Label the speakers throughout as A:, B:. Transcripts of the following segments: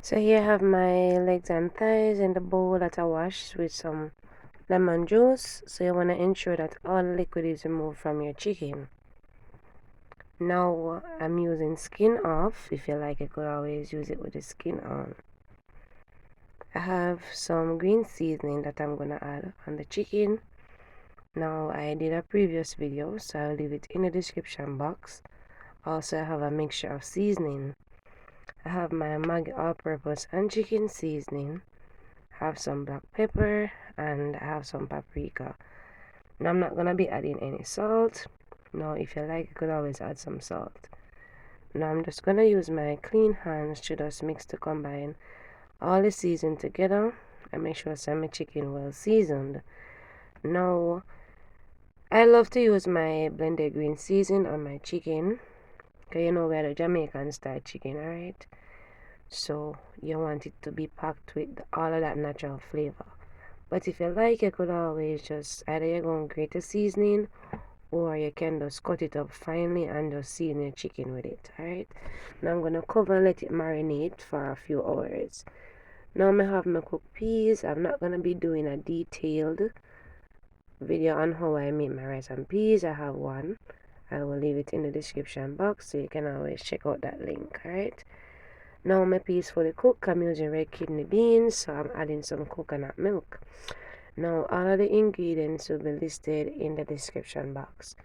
A: So here I have my legs and thighs in the bowl that I washed with some lemon juice. So you want to ensure that all the liquid is removed from your chicken. Now I'm using skin off. If you like, you could always use it with the skin on. I have some green seasoning that I'm gonna add on the chicken. Now I did a previous video, so I'll leave it in the description box. Also I have a mixture of seasoning. I have my MAGGI all-purpose and chicken seasoning. I have some black pepper and I have some paprika. Now I'm not gonna be adding any salt. Now if you like, you could always add some salt. Now I'm just gonna use my clean hands to just mix to combine all the seasoning together and make sure my chicken well seasoned. Now I love to use my blended green seasoning on my chicken, because you know we're the Jamaican style chicken, alright? So you want it to be packed with all of that natural flavor. But if you like, you could always just either you're going to grate the seasoning, or you can just cut it up finely and just season your chicken with it. Alright, now I'm gonna cover and let it marinate for a few hours. Now I have my cooked peas. I'm not gonna be doing a detailed video on how I make my rice and peas. I have one. I will leave it in the description box, so you can always check out that link. Alright, now my peas fully cooked. I'm using red kidney beans, so I'm adding some coconut milk. Now all of the ingredients will be listed in the description box.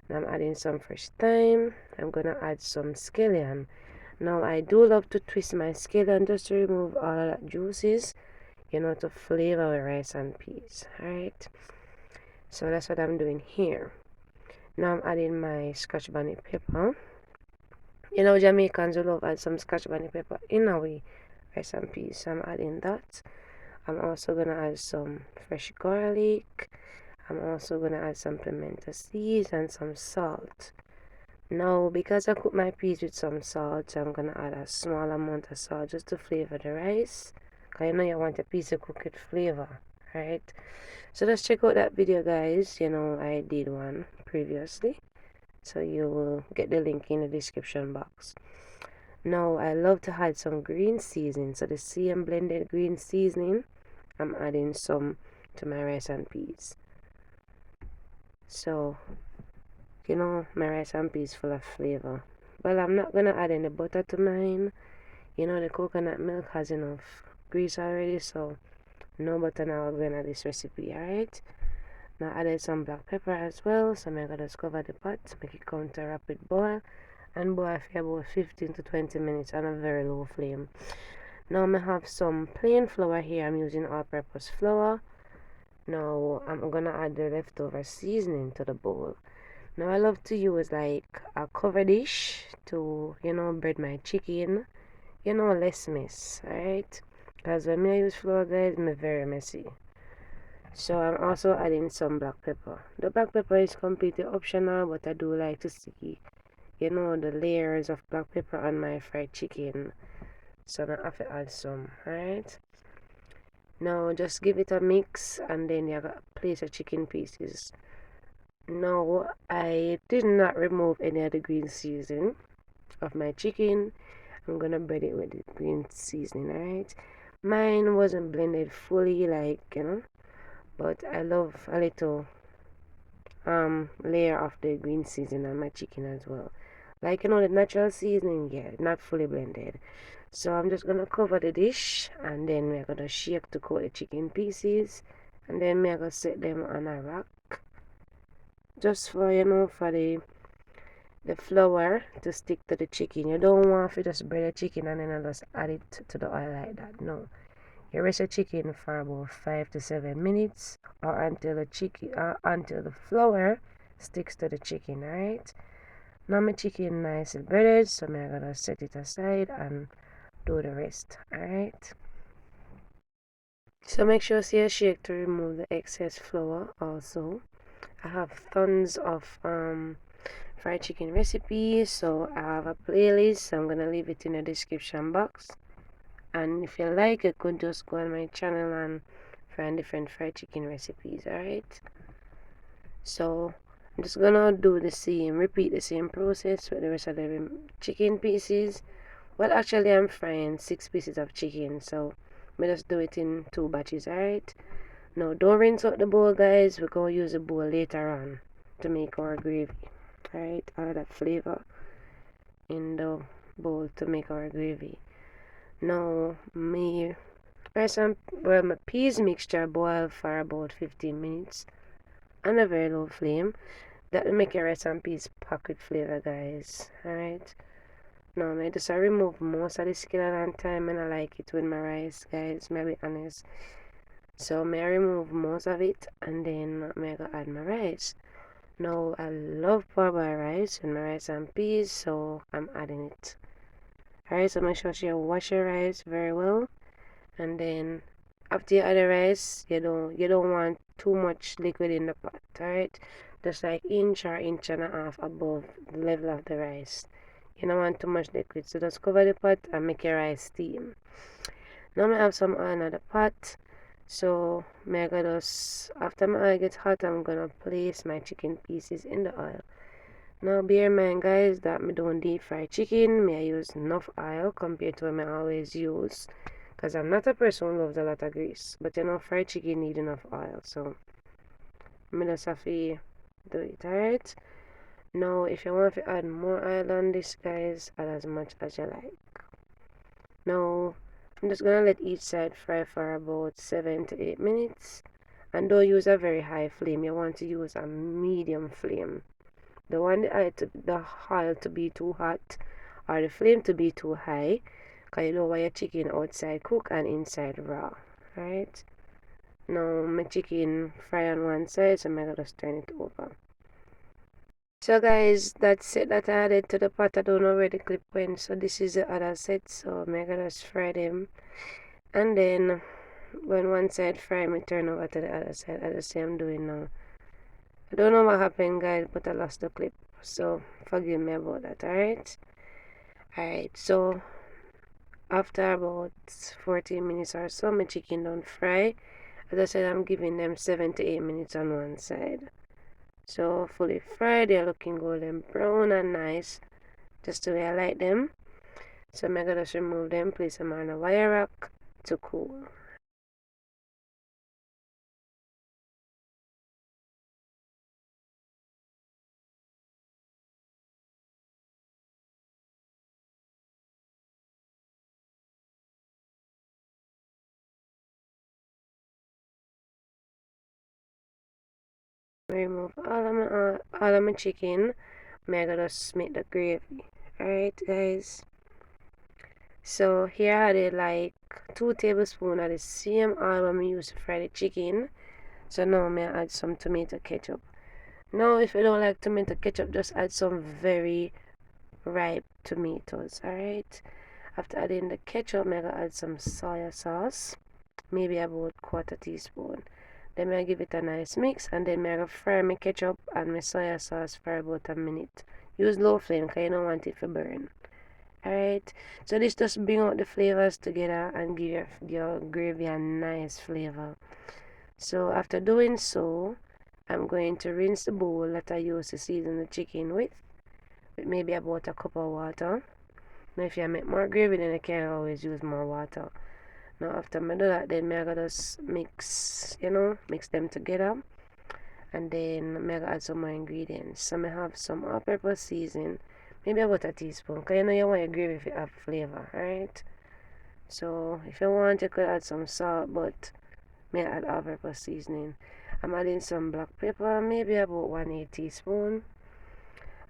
A: Now I'm adding some fresh thyme. I'm gonna add some scallion. Now I do love to twist my scallion just to remove all of that juices, you know, to flavor with rice and peas. Alright, so that's what I'm doing here. Now I'm adding my scotch bonnet pepper. You know, Jamaicans will love add some scotch bonnet pepper in our rice and peas, so I'm adding that. I'm also gonna add some fresh garlic. I'm also gonna add some pimento seeds and some salt. Now, because I cook my peas with some salt, I'm gonna add a small amount of salt just to flavor the rice, because you know you want a piece of cooked with flavor, right? So let's check out that video, guys. You know, I did one previously, so you will get the link in the description box. Now I love to add some green seasoning, so the same blended green seasoning, I'm adding some to my rice and peas. So you know, my rice and peas full of flavor. Well, I'm not gonna add any butter to mine. You know, the coconut milk has enough grease already, so no butter now going to this recipe. Alright, now I added some black pepper as well, so I'm gonna just cover the pot, make it come to a rapid boil, and boil for about 15 to 20 minutes on a very low flame. Now I have some plain flour here. I'm using all-purpose flour. Now I'm gonna add the leftover seasoning to the bowl. Now I love to use like a cover dish to, you know, bread my chicken, you know, less mess, alright? Because when I use flour, guys, I'm very messy. So I'm also adding some black pepper. The black pepper is completely optional, but I do like to see, you know, the layers of black pepper on my fried chicken. So I have to add some, alright? Now just give it a mix, and then you gotta place your chicken pieces. Now I did not remove any of the green seasoning of my chicken. I'm gonna bread it with the green seasoning, alright? Mine wasn't blended fully, like, you know, but I love a little layer of the green seasoning on my chicken as well. Like, you know, the natural seasoning, yeah, not fully blended. So I'm just gonna cover the dish, and then we're gonna shake to coat the chicken pieces, and then we're gonna set them on a rack, just for, you know, for the flour to stick to the chicken. You don't want to just bread the chicken and then just add it to the oil like that. No, you rest the chicken for about 5 to 7 minutes, or until the flour sticks to the chicken. Alright, now my chicken nicely breaded, so I'm gonna set it aside and do the rest. Alright, so make sure you shake to remove the excess flour. Also, I have tons of fried chicken recipes, so I have a playlist. I'm gonna leave it in the description box, and if you like, you could just go on my channel and find different fried chicken recipes. Alright, so I'm just gonna do the same, repeat the same process with the rest of the chicken pieces. Well, actually, I'm frying 6 pieces of chicken, so I just do it in 2 batches, alright? Now, don't rinse out the bowl, guys. We're going to use the bowl later on to make our gravy, alright? All that flavor in the bowl to make our gravy. Now, my my peas mixture boil for about 15 minutes on a very low flame. That will make your rice and peas packed with flavor, guys, alright? Now, I just remove most of the skin and thyme, and I like it with my rice, guys, may I be honest. So, I remove most of it, and then I go add my rice. Now, I love parboiled rice and my rice and peas, so I'm adding it. Alright, so make sure you wash your rice very well, and then after you add the rice, you don't want too much liquid in the pot, alright? Just like inch or inch and a half above the level of the rice. You don't want too much liquid, so just cover the pot and make your rice steam. Now I have some oil in the pot, so I go just, after my oil gets hot, I'm gonna place my chicken pieces in the oil. Now bear in mind, guys, that I don't deep fry chicken. I use enough oil compared to what I always use, because I'm not a person who loves a lot of grease. But you know, fried chicken need enough oil, so I just have to do it, alright? Now, if you want to add more oil on this, guys, add as much as you like. Now, I'm just gonna let each side fry for about 7 to 8 minutes. And don't use a very high flame. You want to use a medium flame. Don't want the oil to be too hot or the flame to be too high, because you don't want your chicken outside cook and inside raw. Alright? Now my chicken fry on one side, so I'm gonna just turn it over. So guys, that's it that I added to the pot. I don't know where the clip went, so this is the other set, so I'm gonna just fry them. And then when one side fry, I turn over to the other side as the same doing now. I don't know what happened, guys, but I lost the clip, so forgive me about that. Alright, so after about 14 minutes or so, my chicken don't fry. As I said, I'm giving them 7 to 8 minutes on one side. So fully fried, they're looking golden brown and nice, just the way I like them. So I'm gonna just remove them, place them on a wire rack to cool. Remove all of my chicken. I'm gonna just make the gravy. Alright, guys. So here I added like 2 tablespoons of the same oil we use to fry the chicken. So now I'm gonna add some tomato ketchup. Now if you don't like tomato ketchup, just add some very ripe tomatoes, alright? After adding the ketchup, I'm gonna add some soya sauce, maybe about 1/4 teaspoon. Then I'm gonna give it a nice mix, and then I'm gonna fry my ketchup and my soya sauce for about a minute. Use low flame because you don't want it to burn. Alright, so this just bring out the flavors together and give your gravy a nice flavor. So after doing so, I'm going to rinse the bowl that I used to season the chicken with maybe about a cup of water. Now if you make more gravy, then you can always use more water. Now after I do that, then I'm gonna just mix them together, and then I'm gonna add some more ingredients. So I have some all-purpose seasoning, maybe about a teaspoon, because you want your gravy to have flavor, alright? So if you want, you could add some salt, but I add all-purpose seasoning. I'm adding some black pepper, maybe about 1/8 teaspoon.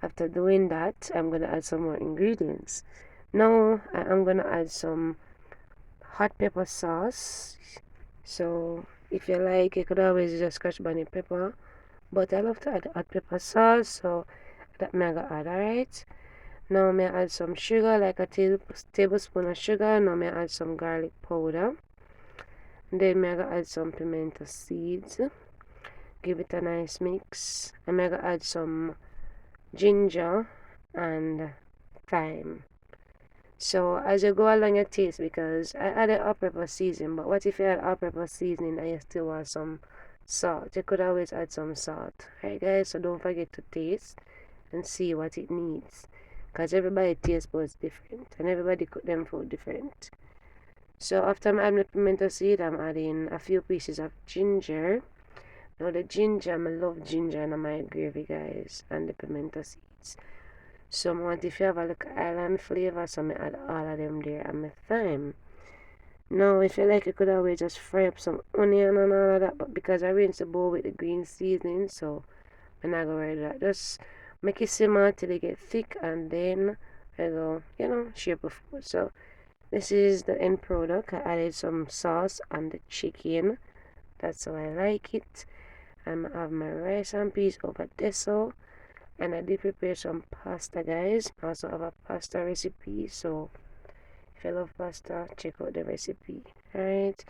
A: After doing that, I'm gonna add some more ingredients. Now I'm gonna add some hot pepper sauce. So if you like, you could always just scratch bunny pepper, but I love to add hot pepper sauce, so that I'm gonna add. Alright, now I'm gonna add some sugar, like a tablespoon of sugar. Now I'm gonna add some garlic powder, and then I'm gonna add some pimento seeds, give it a nice mix. I'm gonna add some ginger and thyme. So as you go along, your taste, because I added all-purpose seasoning, but what if you add all-purpose seasoning and you still want some salt? You could always add some salt, right guys? So don't forget to taste and see what it needs, because everybody taste buds different and everybody cook them food different. So after I'm adding the pimento seed, I'm adding a few pieces of ginger. Now the ginger, I love ginger in my gravy, guys, and the pimento seeds. So I want if you have a little island flavor, so I add all of them there and my thyme. Now if you like, you could always just fry up some onion and all of that, but because I rinse the bowl with the green seasoning, so I'm not gonna worry that. Just make it simmer till it get thick, and then I go, shape of food. So this is the end product. I added some sauce on the chicken. That's how I like it. I have my rice and peas over there, so, and I did prepare some pasta, guys. I also have a pasta recipe, so if you love pasta, check out the recipe. Alright,